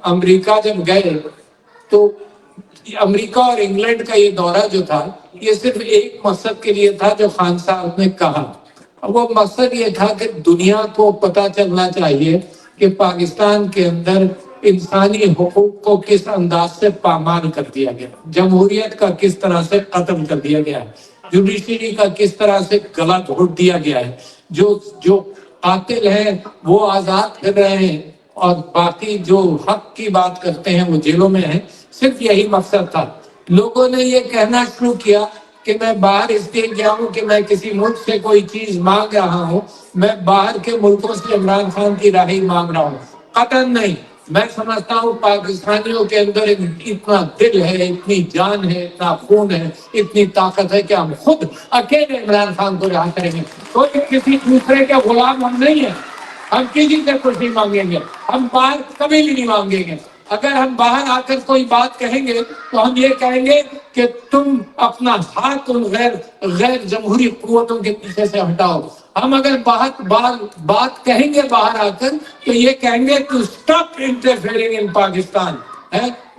امریکہ جب گئے تو امریکہ اور انگلینڈ کا یہ دورہ جو تھا یہ صرف ایک مقصد کے لیے تھا جو خان صاحب نے کہا. وہ مقصد یہ تھا کہ دنیا کو پتہ چلنا چاہیے کہ پاکستان کے اندر انسانی حقوق کو کس انداز سے پامال کر دیا گیا، جمہوریت کا کس طرح سے ختم کر دیا گیا ہے، جوڈیشری کا کس طرح سے گلا گھونٹ دیا گیا ہے، جو قاتل ہیں وہ آزاد کر رہے ہیں اور باقی جو حق کی بات کرتے ہیں وہ جیلوں میں ہیں. صرف یہی مقصد تھا. لوگوں نے یہ کہنا شروع کیا کہ میں باہر اس لیے گیا ہوں کہ میں کسی ملک سے کوئی چیز مانگ رہا ہوں، میں باہر کے ملکوں سے عمران خان کی راہی مانگ رہا ہوں. قطعاً نہیں. میں سمجھتا ہوں پاکستانیوں کے اندر اتنا دل ہے، اتنی جان ہے، اتنا خون ہے، اتنی طاقت ہے کہ ہم خود اکیلے عمران خان کو رہا کریں گے. کوئی کسی دوسرے کے غلام ہم نہیں ہیں. ہم کسی سے کچھ نہیں مانگیں گے، ہم باہر کبھی بھی نہیں مانگیں گے. اگر ہم باہر آ کر کوئی بات کہیں گے تو ہم یہ کہیں گے کہ تم اپنا ہاتھ ان غیر جمہوری قوتوں کے پیچھے سے ہٹاؤ. ہم اگر بات کہیں گے باہر آ کر تو یہ کہیں گے to stop interfering in Pakistan.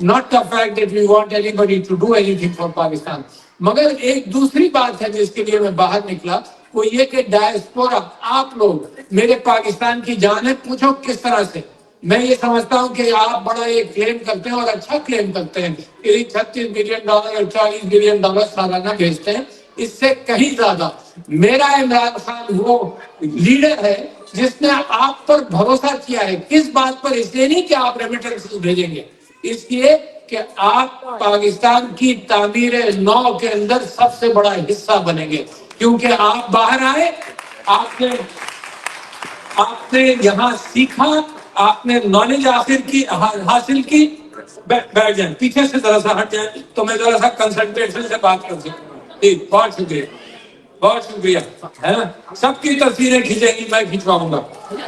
Not the fact that we want anybody to do anything for Pakistan. مگر ایک دوسری بات ہے جس کے لیے میں باہر نکلا، وہ یہ کہ ڈائسپورا، آپ لوگ میرے پاکستان کی جان ہے، پوچھو کس طرح سے. میں یہ سمجھتا ہوں کہ آپ بڑا ایک کلیم کرتے ہیں اور اچھا کلیم کرتے ہیں کہ $36 بلین اور $40 بلین سالانہ بھیجتے ہیں. اس سے کہیں زیادہ میرا عمران خان وہ لیڈر ہے جس نے آپ پر بھروسہ کیا ہے. کس بات پر؟ اس لیے نہیں کہ آپ ریمیٹنس بھیجیں گے، اس لیے کہ آپ پاکستان کی تعمیر نو کے اندر سب سے بڑا حصہ بنیں گے. کیونکہ آپ باہر آئے، آپ نے یہاں سیکھا، آپ نے نالج حاصل کی. بیٹھ جائیں، پیچھے سے ذرا سا ہٹ جائیں تو میں ذرا سا کنسنٹریشن سے بات کر سکوں. بہت شکریہ، بہت شکریہ. ہے نا، سب کی تصویریں کھینچیں گی، میں کھینچواؤں گا،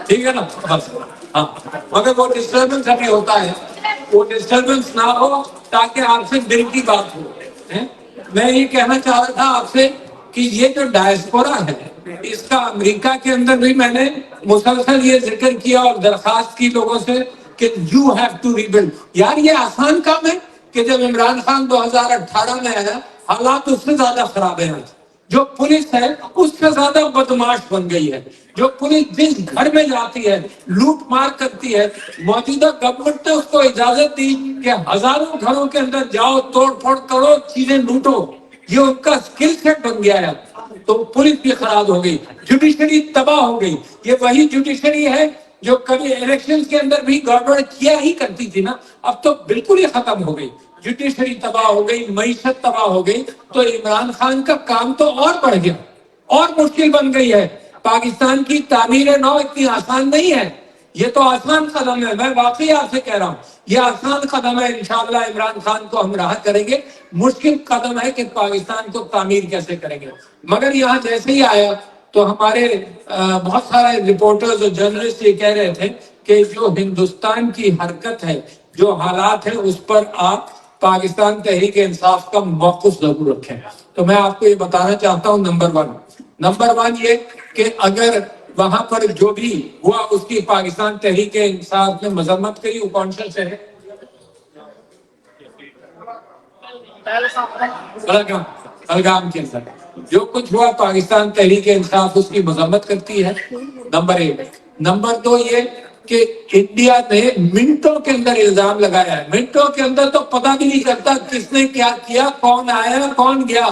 ٹھیک ہے نا؟ بس ہاں، مگر وہ ڈسٹربنس ابھی ہوتا ہے، وہ ڈسٹربنس نہ ہو تاکہ آپ سے دل کی بات ہو. میں یہ کہنا چاہ رہا تھا آپ سے کہ یہ جو ڈائسپورا ہے اس کا امریکہ کے اندر بھی میں نے مسلسل یہ ذکر کیا اور درخواست کی لوگوں سے کہ you have to rebuild. یار یہ آسان کام ہے کہ جب عمران خان 2018 میں آیا حالات اس سے زیادہ خراب ہیں. جو پولیس ہے اس سے زیادہ بدماش بن گئی ہے. جو پولیس جس گھر میں جاتی ہے لوٹ مار کرتی ہے، موجودہ گورنمنٹ نے اس کو اجازت دی کہ ہزاروں گھروں کے اندر جاؤ، توڑ پھوڑ کرو، چیزیں لوٹو. یہ ان کا سکل سیٹ بن گیا ہے. تو پولیس بھی خراب ہو گئی، جوڈیشری تباہ ہو گئی. یہ وہی جوڈیشری ہے جو کبھی الیکشن کے اندر بھی گڑبڑ کیا ہی کرتی تھی نا، اب تو بالکل ہی ختم ہو گئی. جوڈیشری تباہ ہو گئی، معیشت تباہ ہو گئی. تو عمران خان کا کام تو اور بڑھ گیا، اور مشکل بن گئی ہے. پاکستان کی تعمیر نو اتنی آسان نہیں ہے. یہ تو آسان قدم ہے، میں واقعی آپ سے کہہ رہا ہوں یہ آسان قدم ہے. انشاءاللہ عمران خان کو ہم راحت کریں گے. مشکل قدم ہے کہ پاکستان کو تعمیر کیسے کریں گے. مگر یہاں جیسے ہی آیا تو ہمارے بہت سارے رپورٹرز اور جرنلسٹ یہ کہہ رہے تھے کہ جو ہندوستان کی حرکت ہے، جو حالات ہیں، اس پر آپ پاکستان تحریک انصاف کا موقف ضرور رکھیں. تو میں آپ کو یہ بتانا چاہتا ہوں نمبر ون یہ کہ اگر وہاں پر جو بھی ہوا اس کی پاکستان تحریک انصاف نے مذمت کری. وہ کون سا شہر ہے؟ پہلگام کے اندر جو کچھ ہوا پاکستان تحریک انصاف اس کی مذمت کرتی ہے. نمبر ایک. نمبر دو یہ کہ انڈیا نے منٹوں کے اندر الزام لگایا ہے. منٹوں کے اندر تو پتہ بھی نہیں چلتا کس نے کیا کیا، کون آیا کون گیا.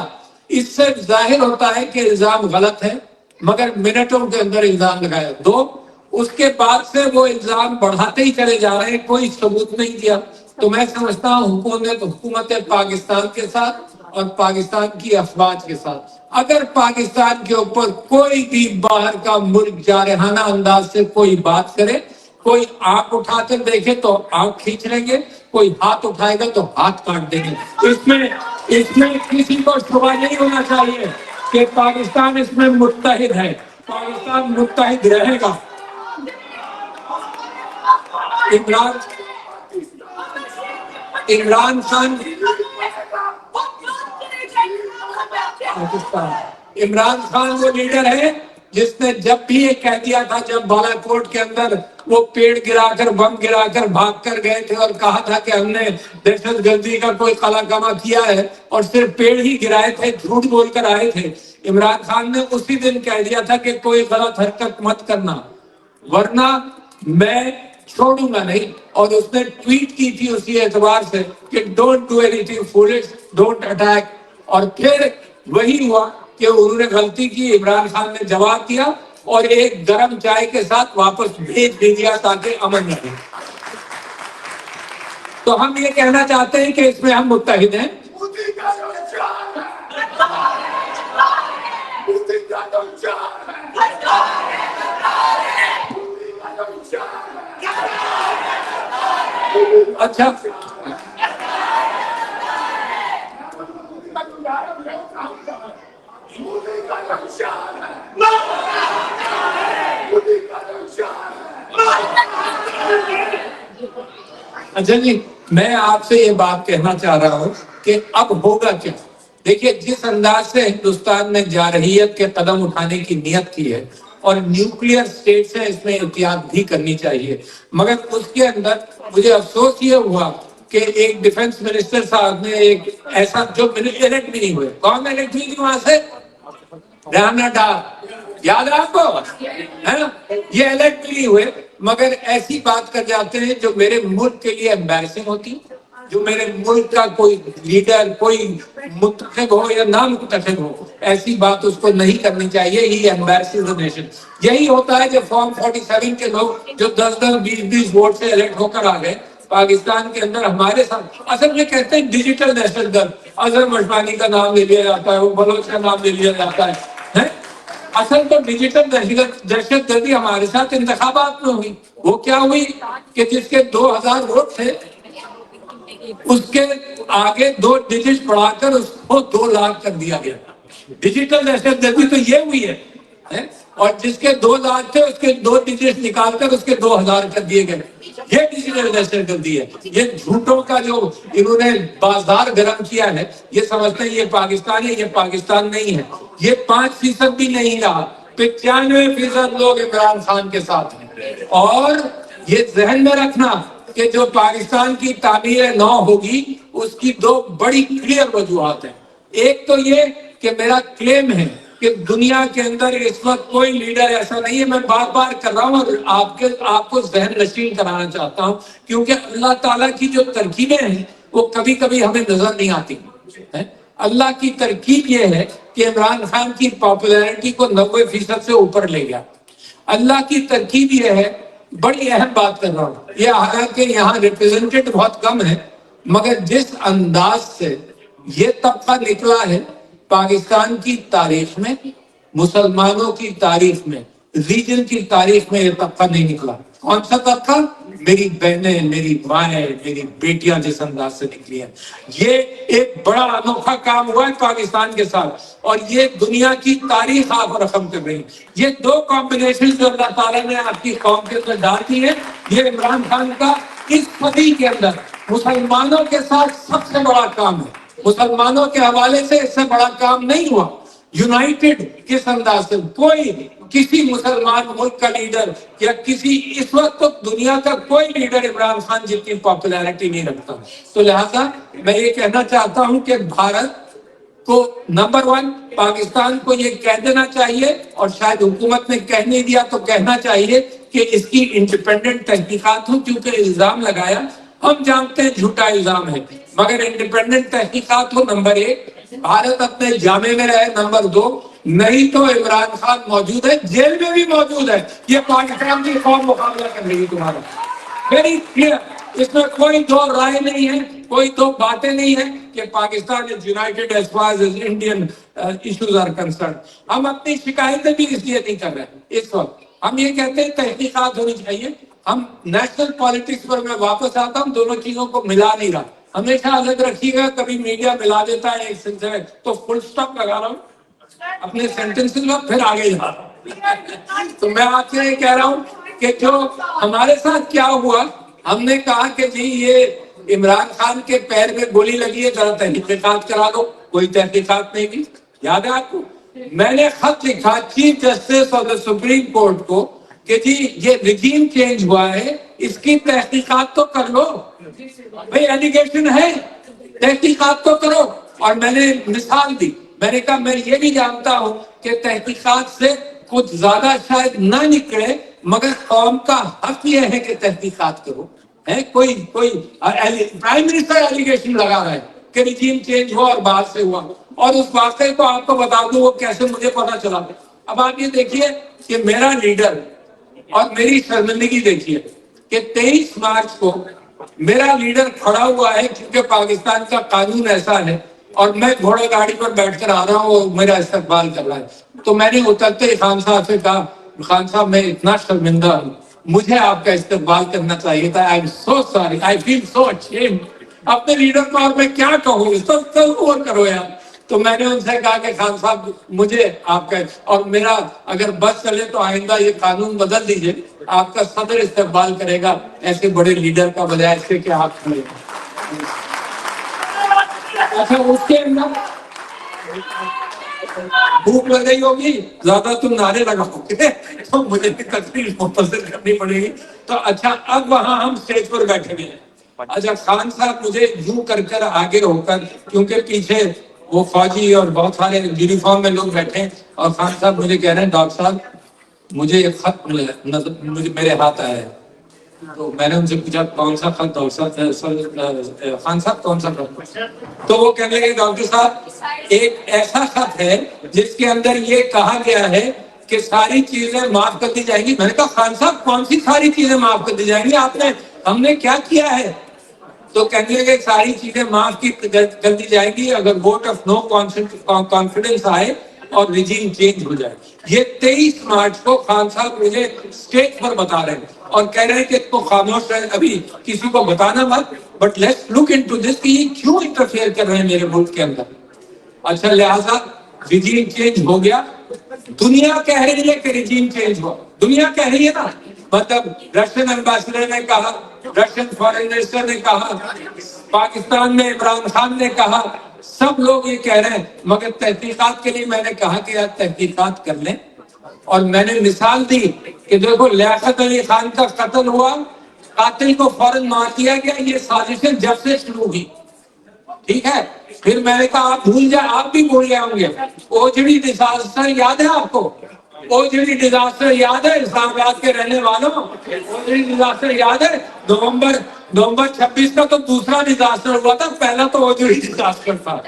اس سے ظاہر ہوتا ہے کہ الزام غلط ہے، مگر منٹوں کے اندر الزام لگایا. دو، اس کے بعد سے وہ الزام بڑھاتے ہی چلے جا رہے ہیں، کوئی ثبوت نہیں دیا. تو میں سمجھتا ہوں حکومت پاکستان کے ساتھ اور پاکستان کی افواج کے ساتھ اگر پاکستان کے اوپر کوئی بھی باہر کا ملک جارحانہ انداز سے کوئی بات کرے، کوئی آنکھ اٹھا کر دیکھے تو آنکھ کھینچ لیں گے، کوئی ہاتھ اٹھائے گا تو ہاتھ کاٹ دیں گے. اس میں کسی کو شبہ نہیں ہونا چاہیے کہ پاکستان اس میں متحد ہے. پاکستان متحد رہے گا. عمران خان وہ لیڈر ہے جس نے جب بھی یہ کہہ دیا تھا، جب بالا کوٹ کے اندر وہ پیڑ گرا کر بم گرا کر بھاگ کر گئے تھے اور کہا تھا کہ ہم نے دہشت گردی کا کوئی قلع کما کیا ہے، اور صرف پیڑ ہی گرائے تھے، جھوٹ بول کر آئے تھے، عمران خان نے اسی دن کہہ دیا تھا کہ کوئی غلط حرکت مت کرنا ورنہ میں چھوڑوں گا نہیں. اور اس نے ٹویٹ کی تھی اسی اعتبار سے کہ don't do any thing foolish, don't attack. اور پھر وہی ہوا کہ انہوں نے غلطی کی، عمران خان نے جواب دیا اور ایک گرم چائے کے ساتھ واپس بھیج بھی دیا تاکہ امن رہے. تو ہم یہ کہنا چاہتے ہیں کہ اس میں ہم متحد ہیں. اچھا اچھا جی، میں آپ سے یہ بات کہنا چاہ رہا ہوں کہ اب ہوگا کیا. دیکھیے جس انداز سے ہندوستان نے جارحیت کے قدم اٹھانے کی نیت کی ہے اور نیوکلیئر سٹیٹ سے اس میں احتیاط بھی کرنی چاہیے، مگر اس کے اندر مجھے افسوس یہ ہوا کہ ایک ڈیفنس منسٹر صاحب نے ایک ایسا جو الیکٹ بھی نہیں ہوئے، کون الیکٹ ہوئی تھی وہاں سے؟ رانا ڈار، یاد ہے آپ کو؟ ہے نا؟ یہ الیکٹ نہیں ہوئے مگر ایسی بات کر جاتے ہیں جو میرے ملک کے لیے امبیرسنگ ہوتی، جو میرے ملک کا کوئی لیڈر، کوئی منتخب ہو یا نامنتخب ہو، ایسی بات اس کو نہیں کرنی چاہیے. ہی embarrasses the nation. یہی ہوتا ہے جو فارم 47 کے لوگ جو 10-20 ووٹ سے الیکٹ ہو کر آ گئے پاکستان کے اندر ہمارے ساتھ. اصل میں کہتے ہیں ڈیجیٹل دہشت گرد، اظہر مشمانی کا نام لے لیا جاتا ہے، وہ بلوچ کا نام لے لیا جاتا ہے. اصل تو ڈیجیٹل دہشت گردی ہمارے ساتھ انتخابات میں ہوئی. وہ کیا ہوئی کہ جس کے 2000 ووٹ تھے اس کے آگے 2 ڈیجٹ بڑھا کر اس کو 2 لاکھ کر دیا گیا. ڈیجیٹل دہشت گردی تو یہ ہوئی ہے. اور جس کے 2 لاکھ تھے اس کے 2 ڈیجٹ نکال کر اس کے 2000 کر دیے گئے. یہ ڈیجیٹل دہشت گردی ہے. یہ جھوٹوں کا جو انہوں نے بازار گرم کیا ہے، یہ سمجھتے ہیں یہ پاکستان ہے، یہ پاکستان نہیں ہے. یہ 5% بھی نہیں رہا، 95% لوگ عمران خان کے ساتھ ہیں. اور یہ ذہن میں رکھنا کہ جو پاکستان کی تعمیر نو ہوگی اس کی 2 بڑی کلیئر وجوہات ہیں. ایک تو یہ کہ میرا کلیم ہے کہ دنیا کے اندر اس وقت کوئی لیڈر ایسا نہیں ہے. میں بار بار کر رہا ہوں اور آپ کو ذہن نشین کرانا چاہتا ہوں، کیونکہ اللہ تعالیٰ کی جو ترکیبیں ہیں وہ کبھی کبھی ہمیں نظر نہیں آتی. اللہ کی ترکیب یہ ہے کہ عمران خان کی پاپولیرٹی کو 90% سے اوپر لے گیا. اللہ کی ترکیب یہ ہے، بڑی اہم بات کر رہا ہوں، یہ حالانکہ یہاں ریپرزینٹیڈ بہت کم ہے، مگر جس انداز سے یہ طبقہ نکلا ہے پاکستان کی تاریخ میں، مسلمانوں کی تاریخ میں، ریجن کی تاریخ میں یہ طبقہ نہیں نکلا. کون سا طبقہ؟ میری بہنیں، میری مائیں، میری بیٹیاں جس انداز سے نکلی ہیں. یہ ایک بڑا انوکھا کام ہوا ہے پاکستان کے ساتھ، اور یہ دنیا کی تاریخ آپ رقم کر رہی. یہ 2 کمبینیشن جو اللہ تعالیٰ نے آپ کی قوم کے اندر ڈال دی ہے، یہ عمران خان کا اس صدی کے اندر مسلمانوں کے ساتھ سب سے بڑا کام ہے. مسلمانوں کے حوالے سے اس سے بڑا کام نہیں ہوا. یونائٹڈ کس انداز سے، کوئی کسی مسلمان ملک کا لیڈر یا کسی اس وقت تو دنیا کا کوئی لیڈر عمران خان جتنی پاپولیرٹی نہیں رکھتا. تو لہذا میں یہ کہنا چاہتا ہوں کہ بھارت کو نمبر 1 پاکستان کو یہ کہہ دینا چاہیے، اور شاید حکومت نے کہہ نہیں دیا تو کہنا چاہیے کہ اس کی انڈیپینڈنٹ تحقیقات ہوں. کیونکہ الزام لگایا، ہم جانتے ہیں جھوٹا الزام ہے، مگر انڈیپینڈنٹ تحقیقات ہو. نمبر 1 بھارت اپنے جامے میں رہے. نمبر 2 نہیں تو عمران خان موجود ہے، جیل میں بھی موجود ہے. یہ پاکستان کی قوم مقابلہ کر رہی ہے تمہارا. ویری کلیئر، اس میں کوئی 2 رائے نہیں ہے، کوئی 2 باتیں نہیں ہیں کہ Pakistan is united as far as Indian issues are concerned. ہم اپنی شکایتیں بھی اس لیے نہیں کر رہے ہیں اس وقت. ہم یہ کہتے ہیں تحقیقات ہونی چاہیے. ہم نیشنل پالیٹکس پر میں واپس آتا ہوں، دونوں چیزوں کو ملا نہیں رہا. ہمیشہ الگ رکھیے گا، کبھی میڈیا ملا دیتا ہے ایک سلسلے تو فل سٹاپ لگا رہا ہوں اپنے سینٹنسز میں، پھر آگے جا رہا ہوں. تو میں آپ سے یہ کہہ رہا ہوں کہ جو ہمارے ساتھ کیا ہوا، ہم نے کہا کہ جی یہ عمران خان کے پیر میں گولی لگی ہے، ذرا تحقیقات کرا دو. کوئی تحقیقات نہیں کی. یاد ہے آپ کو میں نے خط لکھا chief justice of the supreme court کو کہ جی یہ رجیم چینج ہوا ہے، اس کی تحقیقات تو کر لو بھائی، ایلیگیشن ہے تحقیقات تو کرو۔ اور میں نے مثال دی، میں نے کہا میں یہ بھی جانتا ہوں کہ تحقیقات سے کچھ زیادہ شاید نہ نکلے، مگر قوم کا حق یہ ہے کہ تحقیقات کرو۔ ہے کوئی پرائم منسٹر ایلیگیشن لگا رہا ہے کہ رجیم چینج ہوا اور باہر سے ہوا، اور اس واقعے کو آپ کو بتا دوں وہ کیسے مجھے پتا چلا۔ اب آپ یہ دیکھیے کہ میرا لیڈر اور میری شرمندگی دیکھیے کہ 23 مارچ کو میرا لیڈر کھڑا ہوا ہے، کیونکہ پاکستان کا قانون ایسا ہے، اور میں گھوڑا گاڑی پر بیٹھ کر آ رہا ہوں اور میرا استقبال کر رہا ہے۔ تو میں نے اترتے ہی خان صاحب سے کہا، خان صاحب میں اتنا شرمندہ ہوں، مجھے آپ کا استقبال کرنا چاہیے تھا، آئی ایم سو سوری، آئی فیل سو اچھیمڈ۔ اپنے لیڈر کو اور میں کیا کہوں، اس کو کرو یار۔ تو میں نے ان سے کہا کہ خان صاحب مجھے آپ کا، اور میرا اگر بس چلے تو آئندہ یہ قانون بدل دیجئے، آپ کا صدر استقبال کرے گا ایسے بڑے لیڈر کا، بجائے اس سے کہ آپ کھڑے۔ اچھا اس کے اندر بھوک لگ گئی ہوگی، زیادہ تم نعرے لگاؤ گے تو مجھے بھی تکلیف منتظر کرنی پڑے گی۔ تو اچھا اب وہاں ہم اسٹیج پر بیٹھے ہوئے ہیں۔ اچھا خان صاحب مجھے یوں کر کر آگے ہو کر، کیونکہ پیچھے وہ فوجی اور بہت سارے یونیفارم میں لوگ بیٹھے ہیں، اور خان صاحب مجھے کہہ رہے ہیں ڈاکٹر صاحب مجھے ایک خط مجھے میرے ہاتھ آیا ہے۔ تو میں نے ان سے پوچھا کون سا خط ڈاکٹر صاحب، خان صاحب کون سا خط؟ تو وہ کہنے لگے ڈاکٹر صاحب ایک ایسا خط ہے جس کے اندر یہ کہا گیا ہے کہ ساری چیزیں معاف کر دی جائیں گی۔ میں نے کہا خان صاحب کون سی ساری چیزیں معاف کر دی جائیں گی، ہم نے کیا کیا ہے؟ تو کہنے لگے ساری چیزیں معاف کر دی جائیں گی اگر ووٹ آف نو کانفیڈنس آئے اور رجیم چینج ہو جائے۔ یہ 23 مارچ کو خان صاحب مجھے اسٹیج پر بتا رہے ہیں اور کہہ رہے ہیں کہ تو خاموش رہے، ابھی کسی کو بتانا مت، but let's look into this کہ یہ کیوں انٹرفیئر کر رہے ہیں میرے ملک کے اندر۔ اچھا لہٰذا رجیم چینج ہو گیا، دنیا کہہ رہی ہے کہ رجیم چینج ہوا، دنیا کہہ رہی ہے نا، مطلب رشین ایمبیسڈر نے کہا، رشین فارن منسٹر نے کہا، پاکستان میں عمران خان نے کہا، سب لوگ یہ کہہ رہے ہیں، مگر تحقیقات کے لیے میں نے کہا کہ یار تحقیقات کر لیں۔ اور میں نے مثال دی کہ دیکھو لیاقت علی خان کا قتل ہوا، قاتل کو فوراً مار دیا گیا، یہ سازشیں جب سے شروع ہوئی، ٹھیک ہے۔ پھر میں نے کہا آپ بھول جائیں، آپ بھی بھول گئے ہوں گے، اوجڑی ڈیزاسٹر یاد ہے آپ کو؟ اوجڑی ڈیزاسٹر یاد ہے اسلام آباد کے رہنے والوں؟ اوجڑی ڈیزاسٹر یاد ہے؟ نومبر 26 کا تو دوسرا ڈیزاسٹر ہوا تھا، پہلا تو اوجڑی ڈیزاسٹر تھا۔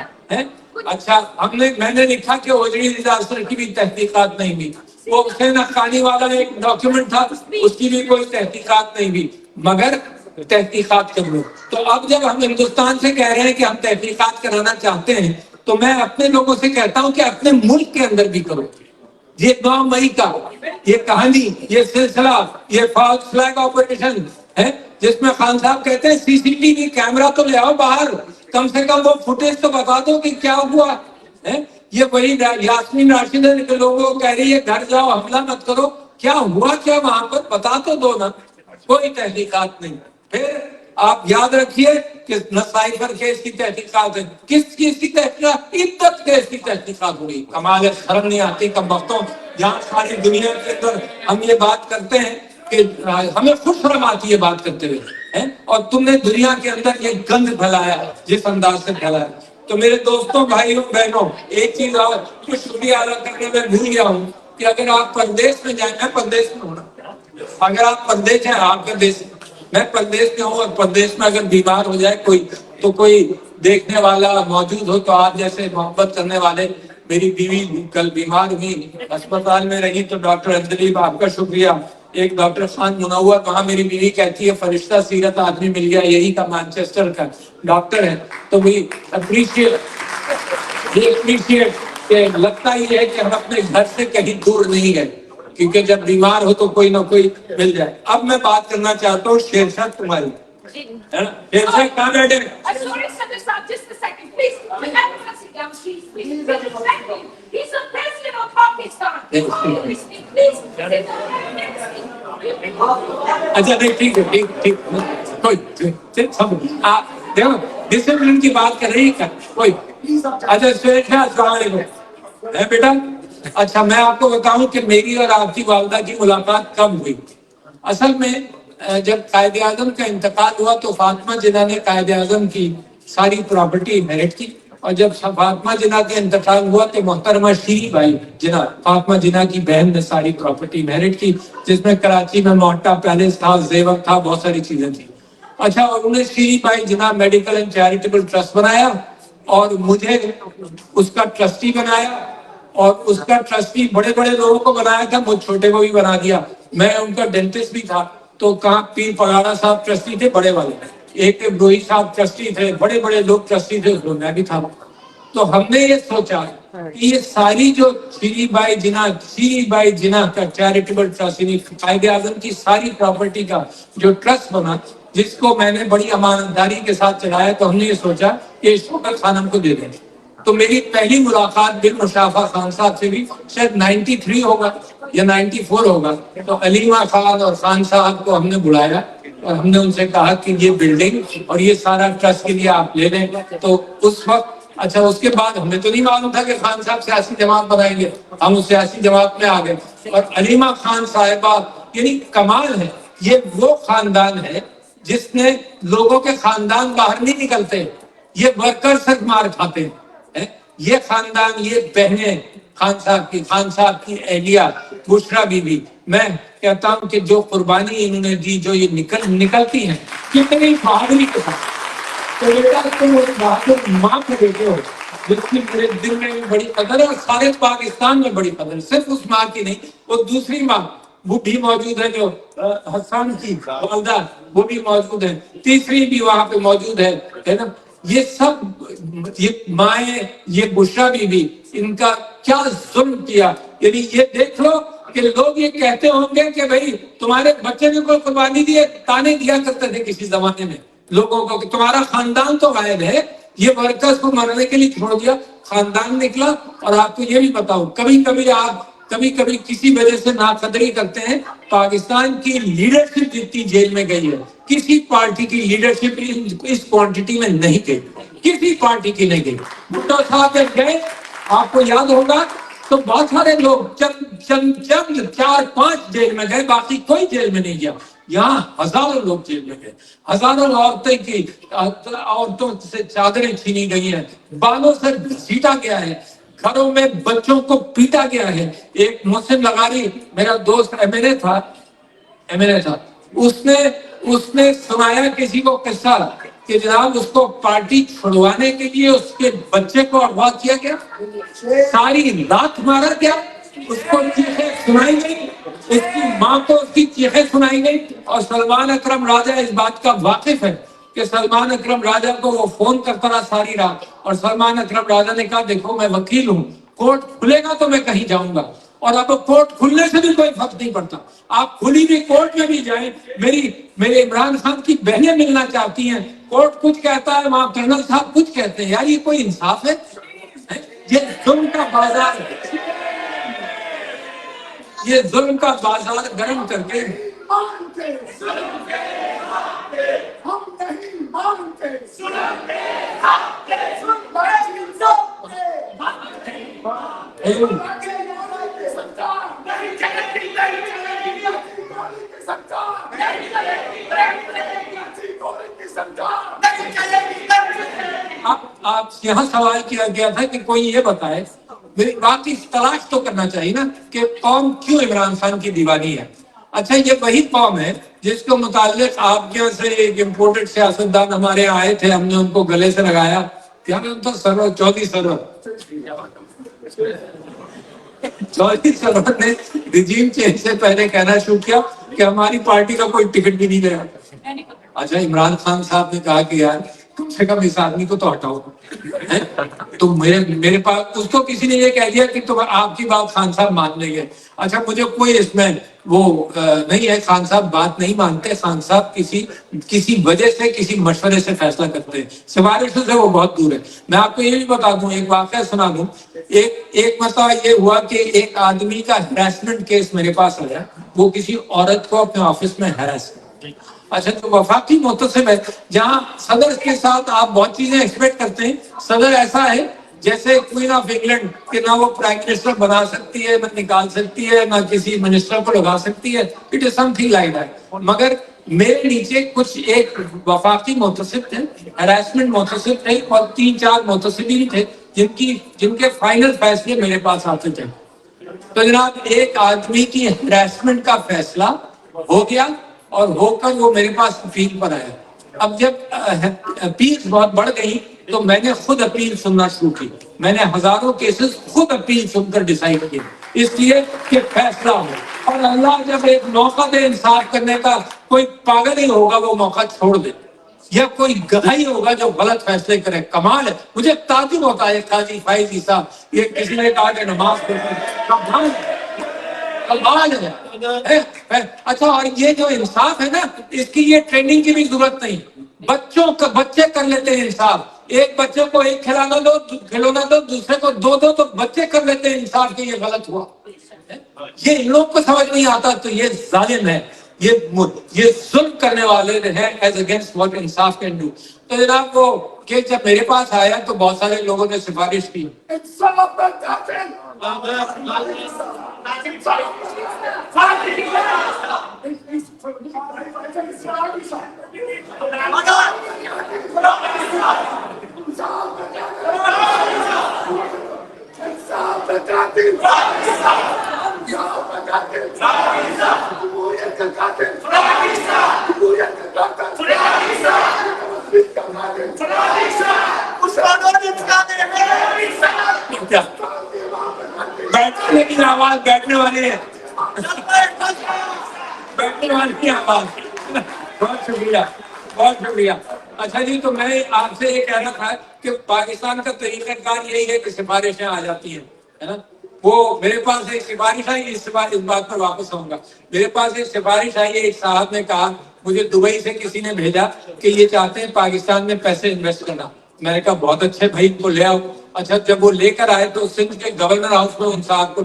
اچھا میں نے لکھا کہ اوجڑی ڈیزاسٹر کی بھی تحقیقات نہیں ہوئی، وہ حسین حقانی والا ایک ڈاکیومنٹ تھا، اس کی بھی کوئی تحقیقات نہیں ہوئی، مگر تحقیقات کر لو۔ تو اب جب ہم ہندوستان سے کہہ رہے ہیں کہ ہم تحقیقات کرانا چاہتے ہیں، تو میں اپنے لوگوں سے کہتا ہوں کہ اپنے ملک کے اندر بھی کرو۔ یہ 9 مئی کا یہ کہانی، یہ سلسلہ، یہ فالس فلیگ آپریشن ہے جس میں خان صاحب کہتے ہیں سی سی ٹی وی کیمرہ تو لے آؤ باہر، کم سے کم وہ فوٹیج تو بتا دو کہ کیا ہوا ہے۔ یہ وہی یاسمین راشدہ کے لوگوں کو کہہ رہی ہے گھر جاؤ حملہ مت کرو، کیا ہوا کیا وہاں پر بتا تو دو نا، کوئی تحقیقات نہیں۔ پھر آپ یاد رکھیے کہ سائبر کیس کی تحقیقات ہے، کس چیز کی تحقیقات؟ عدت کیس کی تحقیقات ہوئی۔ کمال شرم نہیں آتی کم وقتوں، جہاں ساری دنیا کے اندر ہم یہ بات کرتے ہیں کہ ہمیں خوش شرم آتی ہے بات کرتے ہوئے، اور تم نے دنیا کے اندر یہ گند پھیلایا جس انداز سے پھیلایا۔ تو میرے دوستوں بھائیوں بہنوں ایک چیز اور کچھ شکریہ ادا کرنے میں بھول گیا ہوں کہ اگر آپ پردیش میں جائیں، میں پردیش میں ہوں، اگر آپ پردیش ہیں، آپ کا دیش، میں پردیش میں ہوں، اور پردیش میں اگر بیمار ہو جائے کوئی تو کوئی دیکھنے والا موجود ہو تو آپ جیسے محبت کرنے والے، میری بیوی کل بیمار ہوئی اسپتال میں رہی تو ڈاکٹر اندلیب آپ کا شکریہ، ایک ڈاکٹر خان منور، وہاں میری بیوی کہتی ہے فرشتہ سیرت آدمی مل گیا، یہی کا مانچسٹر کا ڈاکٹر ہے، تو وی اپریشیٹ کہ لگتا ہی ہے کہ ہم اپنے گھر سے کہیں دور نہیں گئے، کیونکہ جب بیمار ہو تو کوئی نہ کوئی مل جائے۔ اب میں بات کرنا چاہتا ہوں شیرشاہ تمہاری، شیرشاہ کہاں بیٹھے؟ اچھا ٹھیک ہے، ٹھیک کوئی دیکھو ڈسپلن کی بات کر رہی ہے کوئی۔ اچھا شیرشاہ السلام علیکم بیٹا، اچھا میں آپ کو بتاؤں کہ میری اور آپ کی والدہ کی ملاقات کب ہوئی. اصل میں جب قائد اعظم کا انتقال ہوا تو فاطمہ جناح نے قائد اعظم کی ساری پراپرٹی انہیرٹ کی, اور جب فاطمہ جناح کا انتقال ہوا تو محترمہ شیری بائی جناح, فاطمہ جناح کی بہن نے ساری پراپرٹی انہیرٹ کی, جس میں کراچی میں موٹا پیلس تھا, زیور تھا, بہت ساری چیزیں تھیں. اچھا, اور انہوں نے Sheri Bai Jinnah medical and charitable trust بنایا اور مجھے اس کا ٹرسٹی بنایا, اور اس کا ٹرسٹی بڑے بڑے لوگوں کو بنایا تھا, مجھ چھوٹے کو بھی بنا دیا. میں ان کا ڈینٹسٹ بھی تھا, تو کہاں پیر پگاڑا صاحب ٹرسٹی تھے بڑے والے, ایک بروئی صاحب ٹرسٹی تھے, بڑے بڑے لوگ ٹرسٹی تھے, اس میں میں بھی تھا. تو ہم نے یہ سوچا کہ یہ ساری جو شیری بائی جناح کا چیریٹیبل ٹرسٹ, یعنی قائد اعظم کی ساری پراپرٹی کا جو ٹرسٹ بنا, جس کو میں نے بڑی امانتداری کے ساتھ چلایا, تو ہم نے یہ سوچا کہ شوکت خان ہم کو دے دیں. تو میری پہلی ملاقات بن مشافہ خان صاحب سے بھی شاید 93 ہوگا یا 94 ہوگا. تو علیمہ خان اور خان صاحب کو ہم نے بلایا اور ہم نے ان سے کہا کہ یہ بلڈنگ اور یہ سارا ٹرسٹ کے لیے آپ لے لیں. تو اس وقت اچھا, اس کے بعد ہمیں تو نہیں معلوم تھا کہ خان صاحب سیاسی جماعت بنائیں گے, ہم اس سیاسی جماعت میں آ گئے. اور علیمہ خان صاحبہ یعنی کمال ہے, یہ وہ خاندان ہے جس نے لوگوں کے خاندان باہر نہیں نکلتے, یہ ورکر سے مار کھاتے ہیں. یہ خاندان, یہ بہنیں خان صاحب کی اہلیہ بشرا بی بی, میں کہتا ہوں کہ جو قربانی انہوں نے دی, جو یہ نکلتی ہیں کتنی بہادری کے ساتھ. تو بیٹا تم اس بہادر ماں کو دیتے ہو جس کی میرے دل میں بھی بڑی قدر ہے, اور سارے پاکستان میں بڑی قدر ہے, صرف اس ماں کی نہیں, وہ دوسری ماں وہ بھی موجود ہے, جو حسان کی والدہ وہ بھی موجود ہے, تیسری بھی وہاں پہ موجود ہے نا. یہ سب یہ مائیں, یہ بشرا بی بی, ان کا کیا ظلم کیا. یعنی یہ دیکھ لو کہ لوگ یہ کہتے ہوں گے کہ بھئی تمہارے بچے نے کوئی قربانی دی ہے, تانے دیا کرتے تھے کسی زمانے میں لوگوں کو کہ تمہارا خاندان تو غائب ہے, یہ ورکرز کو مرنے کے لیے چھوڑ دیا, خاندان نکلا. اور آپ کو یہ بھی بتاؤں, کبھی کبھی کسی وجہ سے ناقدری کرتے ہیں, پاکستان کی لیڈرشپ جتنی جیل میں گئی ہے, کسی پارٹی کی لیڈرشپ اس کوانٹٹی میں نہیں گئی, کسی پارٹی کی نہیں گئی. بھٹو صاحب جب گئے, آپ کو یاد ہوگا, تو بہت سارے لوگ چند 4-5 جیل میں گئے, باقی کوئی جیل میں نہیں گیا. یہاں ہزاروں لوگ جیل میں گئے, ہزاروں عورتوں سے چادریں چھینی گئی ہیں, بالوں سے گھسیٹا گیا ہے, گھروں میں بچوں کو پیٹا گیا ہے. ایک محسن لغاری میرا دوست ایم ایل اے تھا, اس نے سنایا کسی کو قصہ کہ جناب اس کو پارٹی چھڑوانے کے لیے اس کے بچے کو اغوا کیا گیا, ساری رات مارا گیا, اس کو چیخیں سنائی گئی, اس کی ماں کو اس کی چیخیں سنائی گئی. اور سلمان اکرم راجہ اس بات کا واقف ہے کہ سلمان اکرم راجہ کو وہ فون کرتا رہا ساری رات, اور سلمان اکرم راجہ نے کہا دیکھو میں وکیل ہوں, کورٹ کھلے گا تو میں کہیں جاؤں گا, اور اب کورٹ کھلنے سے بھی کوئی فرق نہیں پڑتا, آپ کھلی بھی کورٹ میں بھی جائیں. میرے عمران خان کی بہنیں ملنا چاہتی ہیں, کورٹ کچھ کہتا ہے, وہاں کرنل صاحب کچھ کہتے ہیں. یار یہ کوئی انصاف ہے؟ یہ ظلم کا بازار ہے, یہ ظلم کا بازار گرم کر کے آپ یہاں سوال کیا گیا تھا کہ کوئی یہ بتائے, باقی تلاش تو کرنا چاہیے نا کہ قوم کیوں عمران خان کی دیوانی ہے. اچھا, یہ وہی قوم ہے جس کو متعلق آپ کے یہاں سے ایک امپورٹڈ سیاستدان ہمارے آئے تھے, ہم نے ان کو گلے سے لگایا, کیا نام تھا, چودھری سرور نے رجیم چینج سے پہلے کہنا شروع کیا کہ ہماری پارٹی کا کوئی ٹکٹ بھی نہیں دے رہا. اچھا, عمران خان صاحب نے کہا کہ یار کم سے کم اس آدمی کو تو ہٹاؤ. تو میرے پاس اس کو کسی نے یہ کہہ دیا کہ تم آپ کی بات خان صاحب مان لیں گے. اچھا, مجھے کوئی اس میں وہ نہیں ہے, خان صاحب بات نہیں مانتے, خان صاحب کسی وجہ سے کسی مشورے سے فیصلہ کرتے ہیں, سفارشوں سے وہ بہت دور ہے. میں آپ کو یہ بھی بتا دوں, ایک واقعہ سنا دوں. ایک مسئلہ یہ ہوا کہ ایک آدمی کا ہراسمنٹ کیس میرے پاس آیا, وہ کسی عورت کو اپنے آفس میں ہراس کیا. اچھا, تو وفاقی محتسب ہے, جہاں صدر کے ساتھ آپ بہت چیزیں ایکسپیکٹ کرتے ہیں, صدر ایسا ہے جیسے کوئین آف انگلینڈ کہ نہ وہ پرائم منسٹر بنا سکتی ہے، نہ نکال سکتی ہے، نہ کسی منسٹر کو لگا سکتی ہے. It is some thing like that. مگر میرے نیچے کچھ ایک وفاقی محتسب تھے، ہراسمنٹ محتسب تھے، اور 3-4 محتسبین تھے جن کے فائنل فیصلے میرے پاس آتے تھے. تو جناب ایک آدمی کی ہراسمنٹ کا فیصلہ ہو گیا اور ہو کر وہ میرے پاس اپیل پر آیا. اب جب اپیل بہت بڑھ گئی تو میں نے خود اپیل سننا شروع کی. میں نے ہزاروں کیسز خود اپیل سن کر ڈیسائیڈ کیے، اس لیے کہ فیصلہ ہو. اور اللہ جب ایک موقع دے انصاف کرنے کا، کوئی پاگل ہی ہوگا وہ موقع چھوڑ دے، یا کوئی گدھا ہی ہوگا جو غلط فیصلے کرے. کمال ہے. مجھے تعجب ہوتا ہے قاضی فائز عیسیٰ، یہ کسی نے کہا کہ نماز پڑھنا کمال کمال ہے. اچھا، اور یہ جو انصاف ہے نا، اس کی یہ ٹریننگ کی بھی ضرورت نہیں. بچے کر لیتے ہیں انصاف. ایک بچے کو ایک کھلونا دو، دوسرے کو 2 تو بچے کر لیتے ہیں انصاف کہ یہ غلط ہوا. یہ ان لوگ کو سمجھ نہیں آتا تو یہ ظالم ہے، یہ ظلم کرنے والے ہیں ایز اگینسٹ واٹ انصاف کین ڈو. تو جناب وہ کہ جب میرے پاس آیا تو بہت سارے لوگوں نے سفارش کی. بیٹھنے کی آواز، بیٹھنے والے ہیں، بیٹھنے والے کی آواز. بہت شکریہ، بہت شکریہ. اچھا جی، تو میں آپ سے یہ کہنا تھا کہ پاکستان کا طریقہ کار یہی ہے کہ سفارشیں آ جاتی ہیں، ہے نا. وہ میرے پاس ایک سفارش آئی، اس بات پر واپس آؤں گا. میرے پاس ایک سفارش آئی، ایک صاحب نے کہا مجھے دبئی سے کسی نے بھیجا کہ یہ چاہتے ہیں پاکستان میں پیسے انویسٹ کرنا. میں نے کہا بہت اچھے بھائی، ان کو لے آؤ. اچھا، جب وہ لے کر آئے تو سندھ کے گورنر ہاؤس میں ان صاحب کو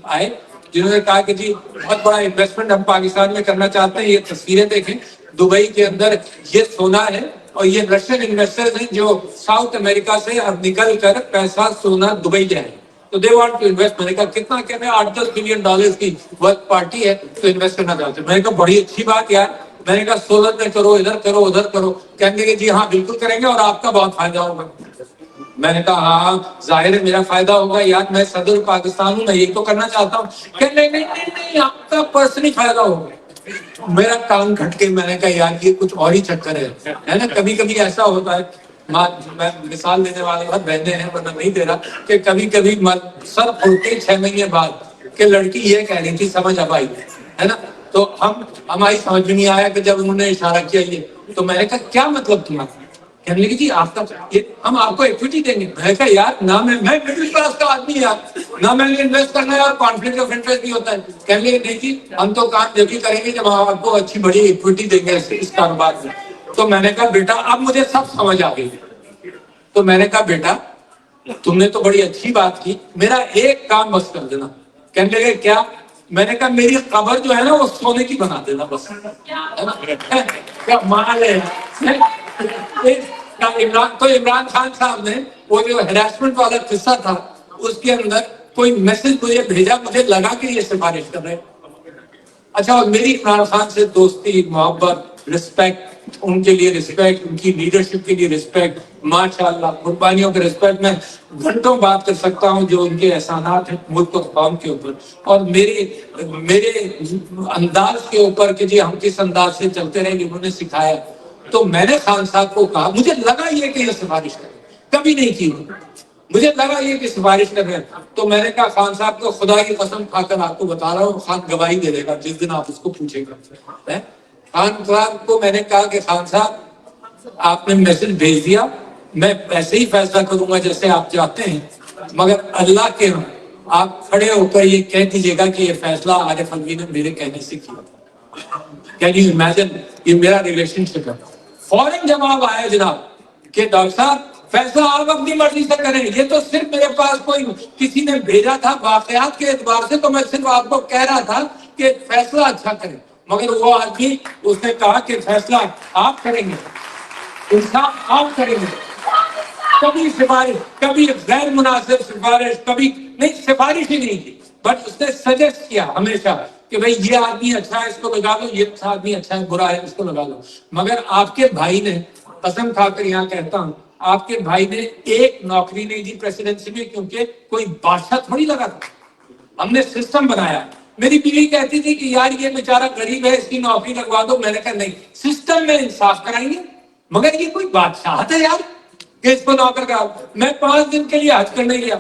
آئے جنہوں نے کہا کہ جی بہت بڑا انویسٹمنٹ ہم پاکستان میں کرنا چاہتے ہیں. یہ تصویریں دیکھیں، دبئی کے اندر یہ سونا ہے، اور یہ رشین انویسٹرز ہیں جو ساؤتھ امریکہ سے اب نکل کر پیسہ سونا دبئی جائے. تو دے وانٹ ٹو انویسٹ. میں نے کہا کتنا؟ کہ میں $8-10 بلین کی ورک پارٹی ہے تو انویسٹ کرنا چاہتے ہیں. میں نے کہا بڑی اچھی بات یار. میں نے کہا سولر میں کرو، ادھر کرو، ادھر کرو. کہنے کہ جی ہاں بالکل کریں گے اور آپ کا بہت فائدہ ہوگا. میں نے کہا ہاں ظاہر ہے میرا فائدہ ہوگا یار، میں صدر پاکستان ہوں، میں یہ تو کرنا چاہتا ہوں. کہ نہیں آپ کا پرسنلی فائدہ ہوگا. میرا کام گھٹ کے میں نے کہا یار یہ کچھ اور ہی چکر ہے نا. کبھی کبھی ایسا ہوتا ہے، میں مثال دینے والے بہت بہنے ہیں ورنہ نہیں دے رہا، کہ کبھی کبھی سر پھولتے 6 مہینے بعد کہ لڑکی یہ کہہ رہی تھی، سمجھ اب آئی ہے نا. تو ہماری سمجھ میں نہیں آیا کہ جب انہوں نے اشارہ کیا یہ، تو میں نے کہا کیا مطلب تمہارا؟ کہنے لگی جی آپ کا ہم آپ کو ایکویٹی دیں گے. میں نے کہا یار نہ میں مڈل کلاس کا آدمی یار، نہ میں نے انویسٹ کرنا ہے اور کانفلکٹ آف انٹرسٹ بھی ہوتا ہے. کہنے لگے نہیں جی ہم تو کام جبھی کریں گے جب ہم آپ کو اچھی بڑی ایکویٹی دیں گے اس کاروبار میں. تو میں نے کہا بیٹا اب مجھے سب سمجھ آ گئی. تو میں نے کہا بیٹا تم نے تو بڑی اچھی بات کی، میرا ایک کام بس کر دینا. کہنے لگے کیا؟ میں نے کہا میری قبر جو ہے نا وہ سونے کی بنا دینا بس. کیا مال ہے. تو عمران خان صاحب نے وہ جو ہراسمنٹ والا قصہ تھا اس کے اندر کوئی میسج مجھے بھیجا، مجھے لگا کہ یہ سفارش کر رہے. اچھا، اور میری عمران خان سے دوستی، محبت، رسپیکٹ، ان کے لیے رسپیکٹ، ان کی لیڈرشپ کے لیے رسپیکٹ، ماشاءاللہ قربانیوں کے رسپیکٹ. میں گھنٹوں بات کر سکتا ہوں جو ان کے احسانات ہیں ملک و قوم کے اوپر، اور میرے انداز کے اوپر کہ جی ہم کس انداز سے چلتے رہیں گے انہوں نے سکھایا. تو میں نے خان صاحب کو کہا، مجھے لگا یہ کہ یہ سفارش کرے، کبھی نہیں کی مجھے لگا یہ کہ سفارش کر رہے ہیں. تو میں نے کہا خان صاحب کو خدا کی قسم کھا کر آپ کو بتا رہا ہوں، خان گواہی دے دے گا جس دن آپ اس کو پوچھے گا. خان صاحب کو میں نے کہا کہ خان صاحب آپ نے میسج بھیج دیا، میں ایسے ہی فیصلہ کروں گا جیسے آپ چاہتے ہیں، مگر اللہ کے آپ کھڑے ہو کر یہ کہہ دیجیے گا کہ یہ فیصلہ عارف الوی نے میرے کہنے سے کیا. Can you imagine? یہ میرا ریلیشن شپ ہے. فوراً جواب آیا جناب کہ ڈاکٹر صاحب فیصلہ آپ اپنی مرضی سے کریں، یہ تو صرف میرے پاس کوئی کسی نے بھیجا تھا واقعات کے اعتبار سے، تو میں صرف آپ کو کہہ رہا تھا کہ فیصلہ اچھا کریں. مگر وہ آدمی اس نے کہا کہ فیصلہ آپ کریں گے، انصاف آپ کریں گے. کبھی سفارش، کبھی غیر مناسب سفارش، کبھی نہیں، سفارش ہی نہیں کی، بٹ اس نے سجیسٹ کیا ہمیشہ کہ بھئی یہ آدمی اچھا ہے اس کو لگا لو، یہ آدمی اچھا ہے برا ہے اس کو لگا لو۔ مگر آپ کے بھائی نے، قسم کھا کر یہاں کہتا ہوں، آپ کے بھائی نے ایک نوکری نہیں دی پریسیڈنسی میں، کیونکہ کوئی بادشاہ تھوڑی لگا تھا، ہم نے سسٹم بنایا۔ میری بیوی کہتی تھی کہ یار یہ بیچارہ غریب ہے اس کی نوکری لگوا دو، میں نے کہا نہیں، سسٹم میں انصاف کرائیں گے، مگر یہ کوئی بادشاہت ہے یار کہ اس کو نوکر کرا۔ میں 5 دن کے لیے حج کرنے گیا،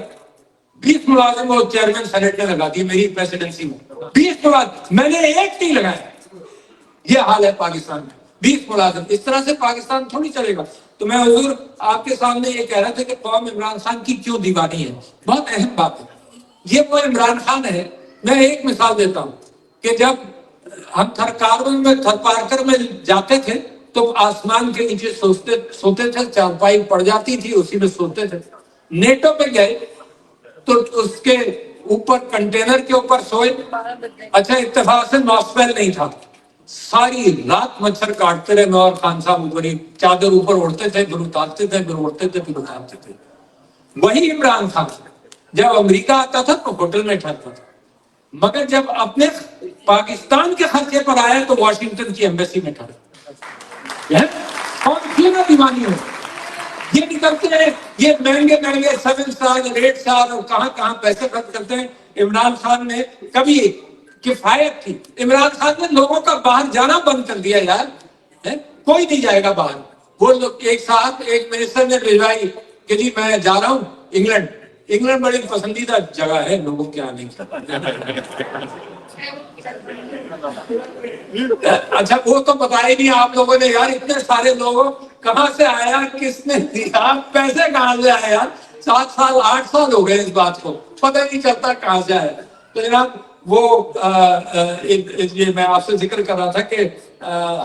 20 ملازم وہ چیئرمین سینٹ نے لگا دی میری پریسیڈنسی میں، 20 ملازم، میں نے ایک نہیں لگایا۔ یہ حال ہے پاکستان میں، 20 ملازم، اس طرح سے پاکستان تھوڑی چلے گا۔ تو میں حضور آپ کے سامنے یہ کہہ رہا تھا کہ قوم عمران خان کی کیوں دیوانی ہے، بہت اہم بات ہے۔ یہ وہ عمران خان ہے، میں ایک مثال دیتا ہوں کہ جب ہم تھرکارون میں، تھر پارکر میں جاتے تھے تو آسمان کے نیچے سوتے تھے، چارپائی پڑ جاتی تھی اسی میں سوتے تھے۔ نیٹو پہ گئے تو اس کے اوپر کنٹینر کے اوپر سوئے، اچھا اتفاق سے ناسپیل نہیں تھا، ساری رات مچھر کاٹتے رہے، میں اور خان صاحب اوپر ہی چادر اوپر اڑتے تھے، پھر اتارتے تھے، پھر اڑتے تھے، پھر اتارتے تھے۔ وہی عمران خان جب امریکہ آتا تھا تو ہوٹل میں ٹھہرتا تھا، مگر جب اپنے پاکستان کے خرچے پر آیا تو واشنگٹن کی ایمبیسی میں ٹھہرا۔ اور کیوں نہ دیوانی ہو، یہ نکلتے ہیں یہ مہنگے مہنگے 7 سٹار 8 سٹار اور کہاں کہاں پیسے خرچ کرتے ہیں۔ عمران خان نے کبھی کفایت کی، عمران خان نے لوگوں کا باہر جانا بند کر دیا یار، کوئی نہیں جائے گا باہر۔ وہ لوگ ایک ساتھ ایک منسٹر نے بھیجوائی کہ جی میں جا رہا ہوں انگلینڈ، انگلینڈ بڑی پسندیدہ جگہ ہے لوگوں کے آنے کی۔ اچھا وہ تو بتایا نہیں آپ لوگوں نے یار، اتنے سارے لوگوں کہاں سے آیا، کس نے دیا، پیسے کہاں سے آئے یار، 7 سال 8 سال ہو گئے اس بات کو، پتہ نہیں چلتا کہاں سے آیا۔ تو جناب وہ یہ میں آپ سے ذکر کر رہا تھا کہ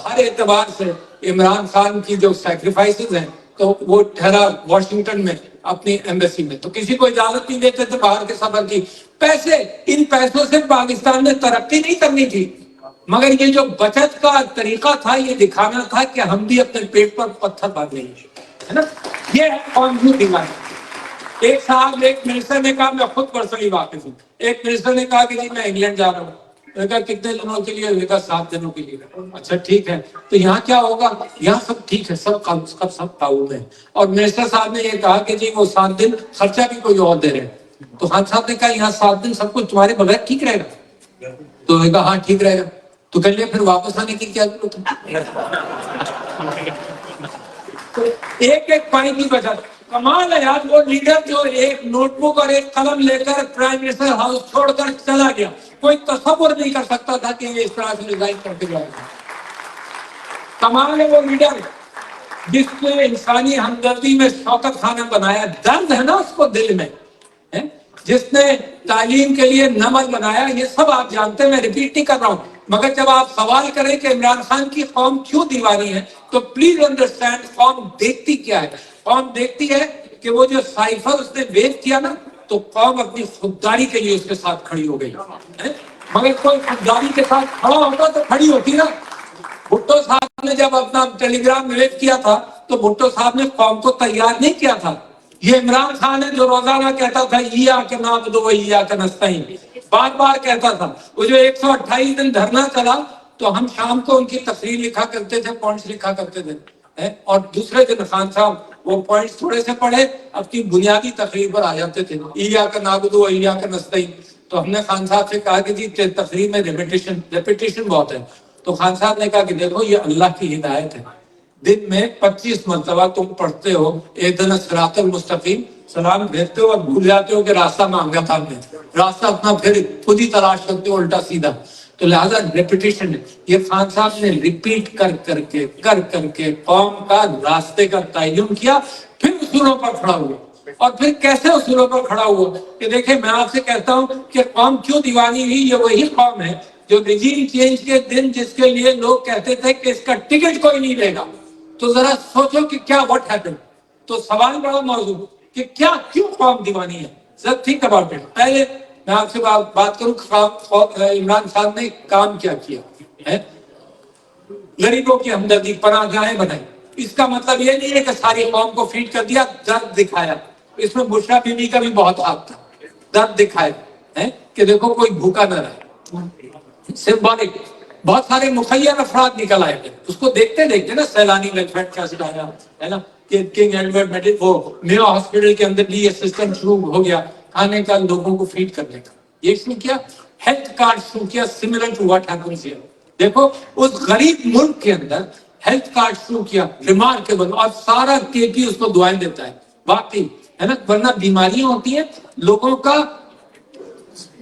ہر اعتبار سے عمران خان کی جو سیکریفائسز ہیں تو وہ ٹھہرا واشنگٹن میں اپنی ایمبیسی میں، تو کسی کو اجازت نہیں دیتے تھے باہر کے سفر کی۔ پیسے، ان پیسوں سے پاکستان نے ترقی نہیں کرنی تھی، مگر یہ جو بچت کا طریقہ تھا یہ دکھانا تھا کہ ہم بھی اپنے پیٹ پر پتھر باندھ لیں گے، ہے نا؟ یہ ہے قوم کی دیوانی۔ ایک صاحب، ایک منسٹر نے کہا، میں خود پرسنلی واقف ہوں، ایک منسٹر نے کہا کہ جی میں انگلینڈ جا رہا ہوں۔ میں نے کہا کتنے دنوں کے لیے؟ میں نے کہا 7 دنوں کے لیے۔ اچھا ٹھیک ہے، تو یہاں کیا ہوگا؟ یہاں سب ٹھیک ہے، سب تعاون ہے۔ اور منسٹر صاحب نے یہ کہا کہ جی وہ 7 دن خرچہ بھی کوئی اور دے رہے ہیں۔ تو خان صاحب نے کہا یہاں 7 دن سب کچھ تمہارے بغیر ٹھیک رہے گا؟ تو میں نے کہا ہاں ٹھیک رہے گا۔ تو کہہ لیا پھر واپس آنے کی کیا ضرورت ہے؟ ایک ایک پانی کی بچت۔ کمال ہے یار، وہ لیڈر جو ایک نوٹ بک اور ایک قلم لے کر پرائم منسٹر ہاؤس چھوڑ کر چلا گیا، کوئی تصور نہیں کر سکتا تھا کہ یہ اس طرح سے ریزائن کر کے جائے گا۔ کمال ہے وہ لیڈر جس نے انسانی ہمدردی میں شوکت خانہ بنایا، درد ہے نا اس کو دل میں، جس نے تعلیم کے لیے نمل بنایا۔ یہ سب آپ جانتے ہیں، میں ریپیٹ نہیں کر رہا ہوں، مگر جب آپ سوال کریں کہ عمران خان کی قوم کیوں دیوانی ہے تو پلیز انڈرسٹینڈ قوم دیکھتی کیا ہے۔ قوم دیکھتی ہے کہ وہ جو سائفر اس نے ویو کیا نا، تو قوم اپنی خودداری کے لیے اس کے ساتھ کھڑی ہو گئی، مگر کوئی خودداری کے ساتھ کھڑا ہوتا تو کھڑی ہوتی نا۔ بھٹو صاحب نے جب اپنا ٹیلی گرام ویو کیا تھا تو بھٹو صاحب نے قوم کو تیار نہیں کیا تھا۔ یہ عمران خان ہے جو روزانہ کہتا تھا ایاک نعبد و ایاک نستعین، بار بار کہتا تھا۔ وہ جو 128 دن دھرنا چلا تو ہم شام کو ان کی تقریر لکھا کرتے تھے، پوائنٹس لکھا کرتے تھے، اور دوسرے دن خان صاحب وہ پوائنٹس تھوڑے سے پڑھے اپنی بنیادی تقریر پر آ جاتے تھے، ایاک نعبد و ایاک نستعین۔ تو ہم نے خان صاحب سے کہا کہ جی تقریر میں ریپیٹیشن بہت ہے۔ تو خان صاحب نے کہا کہ دیکھو یہ اللہ کی ہدایت ہے، دن میں 25 مرتبہ تم پڑھتے ہو اہدنا الصراط المستقیم، سلام بھیجتے ہو اور بھول جاتے ہو کہ راستہ مانگا تھا ہم نے، راستہ اپنا پھر خود ہی تلاش کرتے ہو الٹا سیدھا۔ تو لہذا ریپیٹیشن ہے۔ یہ خان صاحب نے ریپیٹ کر کے قوم کا راستے کا تعین کیا، پھر اصولوں پر کھڑا ہوا۔ اور پھر کیسے اصولوں پر کھڑا ہوا کہ دیکھیں میں آپ سے کہتا ہوں کہ قوم کیوں دیوانی ہوئی، یہ وہی قوم ہے جو رجیم چینج کے دن جس کے لیے لوگ کہتے تھے کہ اس کا ٹکٹ کوئی نہیں لے گا۔ تو ذرا سوچو کہ کیا واٹ ہیپن۔ تو سوال بڑا موضوع کہ کیوں قوم دیوانی ہے، ذرا تھنک اباؤٹ اٹ۔ پہلے میں آپ سے بات کروں عمران خان نے کام کیا کیا ہے۔ غریبوں کی ہمدردی، پناہ گاہیں بنائی، اس کا مطلب یہ نہیں ہے کہ ساری قوم کو فیڈ کر دیا، درد دکھایا. اس میں بشرا بیوی کا بھی بہت ہاتھ تھا، درد دکھایا کہ دیکھو کوئی بھوکا نہ رہے. سمبولک بہت سارے مخیر افراد نکل آئے تھے اس کو دیکھتے دیکھتے نا. سیلانی ویلفیئر کا سٹایا ہے نا کہ کنگ ایڈورڈ میڈل وہ میو ہاسپٹل کے اندر بھی یہ سسٹم شروع ہو گیا کھانے کا، لوگوں کو فیڈ کرنے کا. یہ شروع کیا ہیلتھ کارڈ شروع کیا، similar to what happens here. دیکھو اس غریب ملک کے اندر ہیلتھ کارڈ شروع کیا، ریمارکیبل. اور سارا KP اس کو دعائیں دیتا ہے واقعی ہے نا. ورنہ بیماریاں ہوتی ہیں، لوگوں کا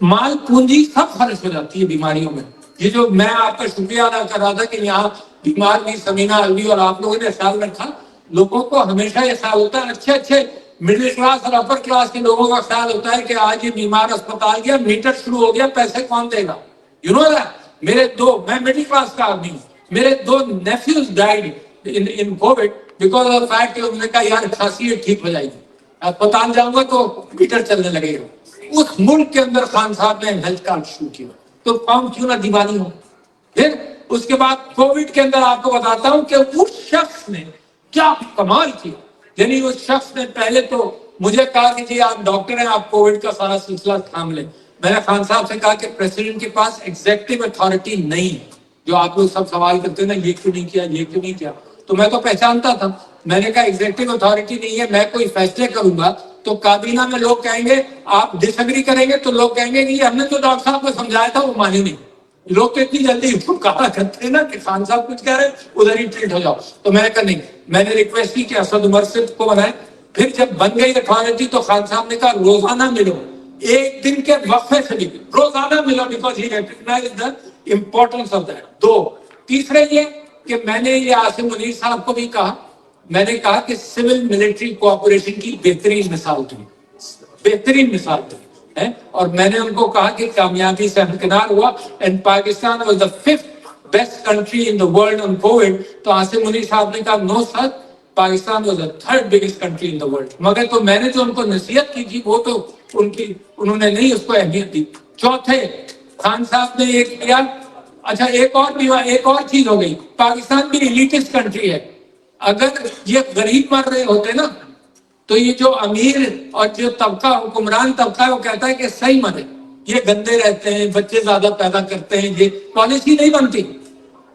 مال پونجی سب خرچ ہو جاتی ہے بیماریوں میں. یہ جو میں آپ کا شکریہ ادا کر رہا تھا کہ یہاں بیمار بھی سمینہ الوی اور آپ لوگوں نے خیال رکھا. لوگوں کو ہمیشہ یہ خیال ہوتا ہے، اچھے اچھے مڈل کلاس اور اپر کلاس کے لوگوں کا خیال ہوتا ہے کہ آج یہ بیمار اسپتال گیا، میٹر شروع ہو گیا، پیسے کون دے گا. یو نو دیٹ میرے میں مڈل کلاس کا آدمی ہوں، میرے 2 nephews died in COVID because of fact کہ انہوں نے کہا یار کھانسی ٹھیک ہو جائے گی، اسپتال جاؤں گا تو میٹر چلنے لگے گا. اس ملک کے اندر خان صاحب نے ہیلتھ کارڈ شروع کیا، تو قوم کیوں نہ دیوانی ہو. پھر اس کے بعد کووڈ کے اندر آپ کو بتاتا ہوں کہ اس شخص نے کیا کمال کیا. یعنی اس شخص نے پہلے تو مجھے کہا کہ جی آپ ڈاکٹر ہیں، آپ کووڈ کا سارا سلسلہ تھام لیں. میں نے خان صاحب سے کہا کہ پریزیڈنٹ کے پاس ایگزیکٹو اتھارٹی نہیں ہے. جو آپ لوگ سب سوال کرتے ہیں نا یہ کیوں نہیں کیا، یہ کیوں نہیں کیا، تو میں تو پہچانتا تھا. میں نے کہا ایگزیکٹو اتھارٹی نہیں ہے، میں کوئی فیصلے کروں گا تو کابینہ میں لوگ کہیں گے، آپ ڈس ایگری کریں گے تو لوگ کہیں گے کہ ہم نے تو ڈاکٹر صاحب کو سمجھایا تھا وہ مانے نہیں. لوگ تو اتنی جلدی کہا کرتے ہیں نا کہ خان صاحب کچھ کہہ رہے ہیں ادھر ہی ٹریٹ ہو جاؤ. تو میں نے کہا نہیں، میں نے ریکویسٹ کی کہ اسد عمر صدق کو بنائے. پھر جب بن گئی اتھارٹی تو خان صاحب نے کہا روزانہ ملو، ایک دن کے وقفے سے بھی روزانہ ملو because he recognized the importance of that. 2 تیسرے یہ کہ میں نے یہ عاصم منیر صاحب کو بھی کہا، میں نے کہا کہ سول ملٹری کوآپریشن کی بہترین مثال تھی، بہترین مثال تھی. اور میں نے ان کو کہا کہ کامیابی سے ہمکنار ہوا and Pakistan was the 5th best country in the world on COVID. تو عاصم منیر صاحب نے کہا no sir, Pakistan was the 3rd biggest country in the world. مگر تو میں نے جو ان کو نصیحت کی تھی وہ تو انہوں نے نہیں اس کو اہمیت دی. چوتھے خان صاحب نے ایک کیا، اچھا ایک اور چیز ہو گئی، پاکستان بھی ایلیٹسٹ کنٹری ہے. اگر یہ غریب مر رہے ہوتے نا تو یہ جو امیر اور جو طبقہ حکمران طبقہ ہے وہ کہتا ہے کہ صحیح مرے، یہ گندے رہتے ہیں، بچے زیادہ پیدا کرتے ہیں، یہ پالیسی نہیں بنتی.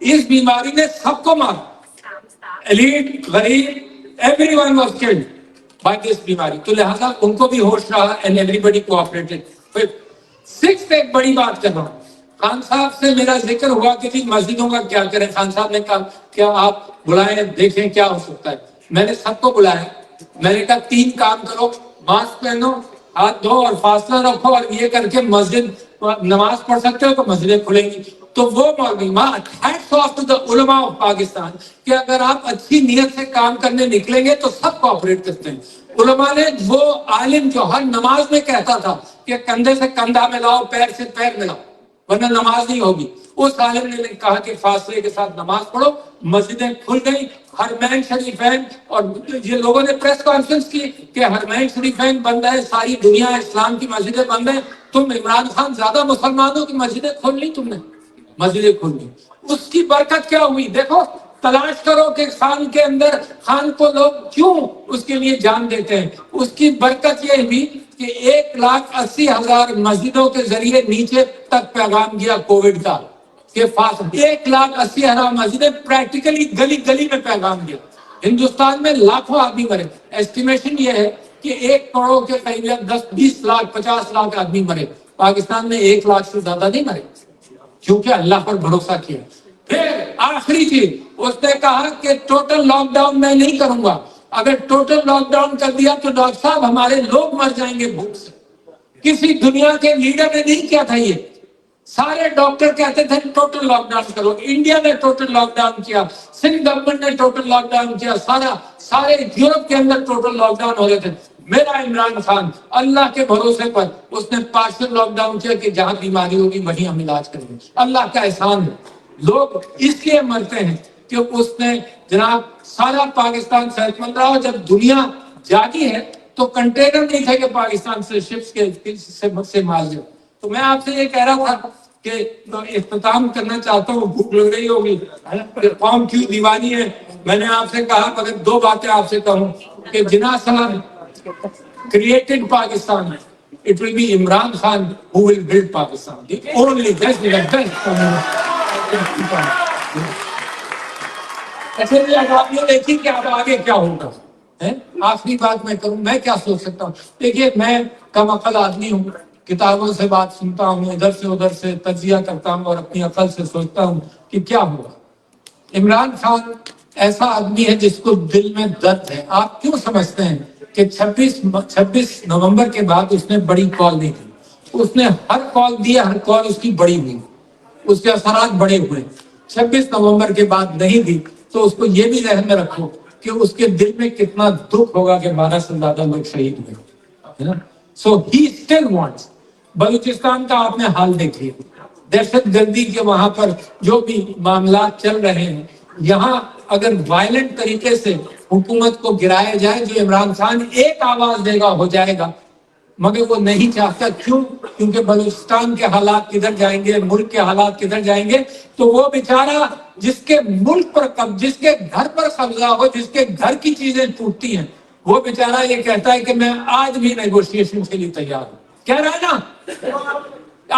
اس بیماری نے سب کو مارا، ایلیٹ غریب every one was killed by this بیماری. تو لہٰذا ان کو بھی ہوش رہا اینڈ ایوری بڈی کوآپریٹڈ. پھر 6 ایک بڑی بات کر رہا ہوں، خان صاحب سے میرا ذکر ہوا کہ مسجدوں کا کیا کریں. خان صاحب نے کہا کیا آپ بلائیں دیکھیں کیا ہو سکتا ہے. میں نے سب کو بلایا، میں نے کہا 3 کام کرو، ماسک پہنو، ہاتھ دھو اور فاصلہ رکھو، اور یہ کر کے مسجد نماز پڑھ سکتے ہو تو مسجدیں کھلیں گی. تو وہ مولوی ہیٹس آف ٹو دی علماء آف پاکستان کہ اگر آپ اچھی نیت سے کام کرنے نکلیں گے تو سب کوآپریٹ کرتے ہیں. علماء نے وہ عالم جو ہر نماز میں کہتا تھا کہ کندھے سے کندھا ملاؤ، پیر سے پیر ملاؤ ورنہ نماز نہیں ہوگی، اس عالم نے کہا کہ فاصلے کے ساتھ نماز پڑھو. مسجدیں کھل گئی، حرمین شریفین، اور یہ لوگوں نے پریس کانفرنس کی کہ حرمین شریفین بند ہے، ساری دنیا اسلام کی مسجدیں بند ہیں. تم عمران خان زیادہ مسلمانوں کی مسجدیں کھول لی، تم نے مسجدیں کھول لی. اس کی برکت کیا ہوئی دیکھو، تلاش کرو کہ خان کے اندر خان کو لوگ کیوں اس کے لیے جان دیتے ہیں. اس کی برکت یہ ہوئی کہ 1,80,000 مسجدوں کے ذریعے نیچے تک پیغام گیا کووڈ کا کہ 1,80,000 مسجدیں پریکٹیکلی گلی گلی میں پیغام گیا. ہندوستان میں لاکھوں آدمی مرے، ایسٹیمیشن یہ ہے کہ 1 کروڑ کے قریب 10-20 لاکھ 50 لاکھ آدمی مرے. پاکستان میں 1 لاکھ سے زیادہ نہیں مرے کیونکہ اللہ پر بھروسہ کیا. پھر آخری چیز اس نے کہا کہ ٹوٹل لاک ڈاؤن میں نہیں کروں گا، اگر ٹوٹل لاک ڈاؤن کر دیا تو ڈاکٹر صاحب ہمارے لوگ مر جائیں گے بھوک سے. کسی دنیا کے لیڈر نے نہیں کیا تھا یہ، سارے ڈاکٹر کہتے تھے ٹوٹل لاک ڈاؤن کرو. انڈیا نے ٹوٹل لاک ڈاؤن کیا، سندھ گورنمنٹ نے ٹوٹل لاک ڈاؤن کیا، سارے یورپ کے اندر ٹوٹل لاک ڈاؤن ہو گئے تھے. میرا عمران خان اللہ کے بھروسے پر اس نے پارشل لاک ڈاؤن کیا کہ جہاں بیماری ہوگی وہیں ہم علاج کریں گے. اللہ کا احسان ہے. لوگ اس لیے مرتے ہیں کہ اس نے جناب سارا پاکستان صحت مند رہا. جب دنیا جاگی ہے تو کنٹینر نہیں تھے کہ پاکستان سے شپس سے مال جائے. تو میں آپ سے یہ کہہ رہا تھا کہ اختتام کرنا چاہتا ہوں، بھوک لگ رہی ہوگی، قوم کیوں دیوانی ہے. میں نے آپ سے کہا مگر دو باتیں آپ سے کہوں کہ جناح صاحب created Pakistan, it will be Imran Khan who will build Pakistan. The only, that's the best. اچھا جی، اب آپ یہ دیکھیں کہ اب آگے کیا ہوگا. آخری بات میں کروں، میں کیا سوچ سکتا ہوں. دیکھیے میں کم عقل آدمی ہوں، کتابوں سے بات سنتا ہوں، ادھر سے ادھر سے تجزیہ کرتا ہوں اور اپنی عقل سے سوچتا ہوں کہ کیا ہوگا. عمران خان ایسا آدمی ہے جس کو دل میں درد ہے. آپ کیوں سمجھتے ہیں کہ 26 نومبر کے بعد اس نے بڑی کال نہیں دی؟ اس نے ہر کال دی، ہر کال اس کی بڑی ہوئی، اس کے اثرات بڑے ہوئے. 26 نومبر کے بعد نہیں دی تو اس کو یہ بھی ذہن میں رکھو کہ اس کے دل میں کتنا دکھ ہوگا کہ 12 سے زیادہ لوگ شہید ہوئے. سو ہی اسٹل وانٹس. بلوچستان کا آپ نے حال دیکھیے، دہشت گردی کے وہاں پر جو بھی معاملات چل رہے ہیں، یہاں اگر وائلنٹ طریقے سے حکومت کو گرایا جائے جو عمران خان ایک آواز دے گا ہو جائے گا، مگر وہ نہیں چاہتا. کیوں؟ کیونکہ بلوچستان کے حالات کدھر جائیں گے، ملک کے حالات کدھر جائیں گے. تو وہ بیچارہ جس کے ملک پر جس کے گھر پر قبضہ ہو، جس کے گھر کی چیزیں ٹوٹتی ہیں، وہ بیچارہ یہ کہتا ہے کہ میں آج بھی نیگوشیشن کے لیے تیار ہوں. کہہ رہا ہے نا،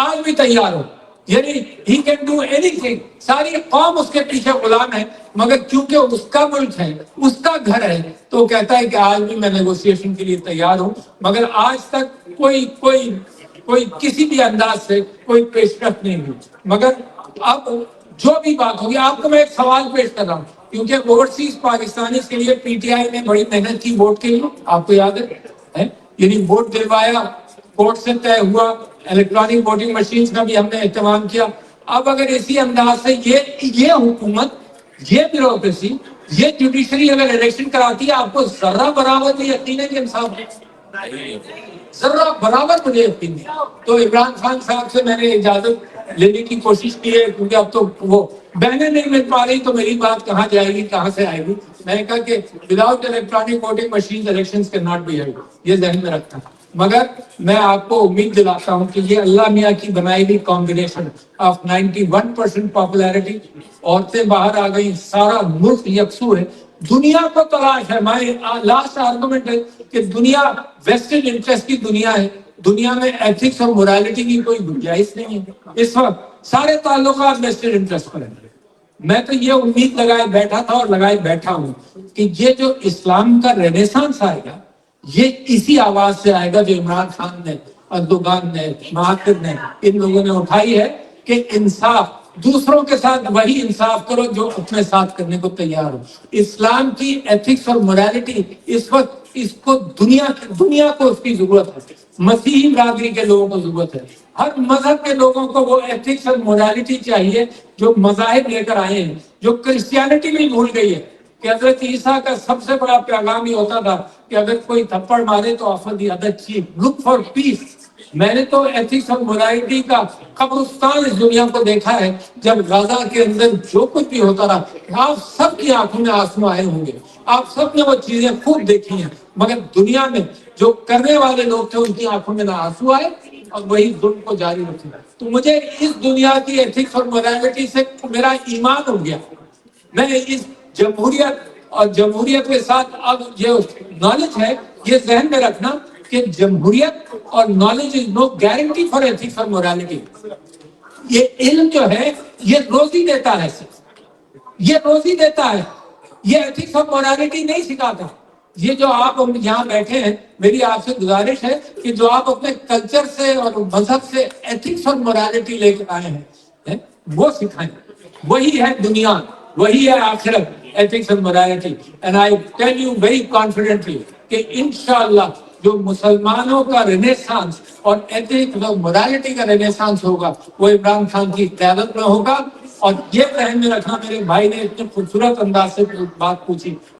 آج بھی تیار ہو. یعنی he can do any thing. ساری قوم اس کے پیچھے غلام ہے، مگر کیونکہ اس کا ملک ہے، اس کا گھر ہے، تو وہ کہتا ہے کہ آج بھی میں نیگوشیشن کے لیے تیار ہوں. مگر آج تک کوئی کسی بھی انداز سے کوئی پیش رفت نہیں ہوئی. مگر اب جو بھی بات ہوگی، آپ کو میں ایک سوال پیش کر رہا ہوں، کیونکہ اوورسیز پاکستانی کے لیے پی ٹی آئی نے بڑی محنت کی ووٹ کے لیے، آپ کو یاد ہے، یعنی ووٹ دلوایا، کورٹ سے طے ہوا، الیکٹرانک ووٹنگ مشینز کا بھی ہم نے اہتمام کیا. اب اگر اسی انداز سے یہ حکومت، یہ بیوروکریسی، یہ جوڈیشری اگر الیکشن کراتی ہے، آپ کو ذرہ برابر بھی یقین ہے کہ انصاف ہے؟ ذرہ برابر مجھے یقین ہے. تو عمران خان صاحب سے میں نے اجازت لینے کی کوشش کی ہے، کیونکہ اب تو وہ بہنیں نہیں مل پا رہی، تو میری بات کہاں جائے گی، کہاں سے آئے گی. میں نے کہا کہ without electronic voting machine elections can not be held, یہ ذہن میں رکھتا ہوں. مگر میں آپ کو امید دلاتا ہوں کہ یہ اللہ میاں کی بنائی ہوئی کمبینیشن آف 91% پاپولیرٹی، عورتیں باہر آ گئی، سارا ملک یکسو ہے. دنیا کو تلاش ہے، میں لاسٹ آرگومنٹ ہے کہ دنیا ویسٹرن انٹرسٹ کی دنیا ہے، دنیا میں ایتھکس اور مورالٹی کی کوئی گنجائش نہیں ہے. اس وقت سارے تعلقات ویسٹرن انٹرسٹ پر ہیں. میں تو یہ امید لگائے بیٹھا تھا اور لگائے بیٹھا ہوں کہ یہ جو اسلام کا رینیسانس آئے گا، یہ اسی آواز سے آئے گا جو عمران خان نے، اردوغان نے، مہاتر نے، ان لوگوں نے اٹھائی ہے کہ انصاف، دوسروں کے ساتھ وہی انصاف کرو جو اپنے ساتھ کرنے کو تیار ہو. اسلام کی ایتھکس اور موریلٹی اس وقت اس کو دنیا کو اس کی ضرورت ہے. مسیحی برادری کے لوگوں کو ضرورت ہے، ہر مذہب کے لوگوں کو وہ ایتھکس اور موریلٹی چاہیے جو مذاہب لے کر آئے ہیں، جو کرسچینٹی بھی بھول گئی ہے. کہ حضرت عیسیٰ کا سب سے بڑا پیغام ہی ہوتا تھا کہ اگر کوئی تھپڑ مارے تو offer the other cheek, look for peace. میں نے تو ایتھکس اور موریلٹی کا قبرستان اس دنیا کو دیکھا ہے. جب غزہ کے اندر جو کچھ بھی ہوتا رہا، آپ سب کی آنکھوں میں آنسو آئے ہوں گے، آپ سب نے وہ چیزیں خوب دیکھی ہیں. مگر دنیا میں جو کرنے والے لوگ تھے، ان کی آنکھوں میں نہ آنسو آئے اور وہی ظلم کو جاری رکھے. تو مجھے اس دنیا کی ایتھکس اور موریلٹی سے میرا ایمان ہو گیا. میں اس جمہوریت اور جمہوریت کے ساتھ اب یہ نالج ہے، یہ ذہن میں رکھنا کہ جمہوریت اور knowledge is no guarantee for ethics اور موریلٹی. یہ علم جو ہے یہ روزی دیتا ہے، یہ روزی دیتا ہے، یہ ایتھکس اور موریلٹی نہیں سکھاتا. یہ جو آپ یہاں بیٹھے ہیں، میری آپ سے گزارش ہے کہ جو آپ اپنے کلچر سے اور مذہب سے ایتھکس اور موریلٹی لے کر آئے ہیں، وہ سکھائیں. وہی ہے دنیا، وہی ہے آخرت، ethics and morality. And I tell you very confidently کہ انشاءاللہ جو مسلمانوں کا رینیسانس اور ایتھکس اور موریلٹی کا رینیسانس ہوگا، وہ عمران خان کی قیادت میں ہوگا. اور یہ ذہن میں رکھنا، میرے بھائی نے اتنے خوبصورت انداز سے بات پوچھی.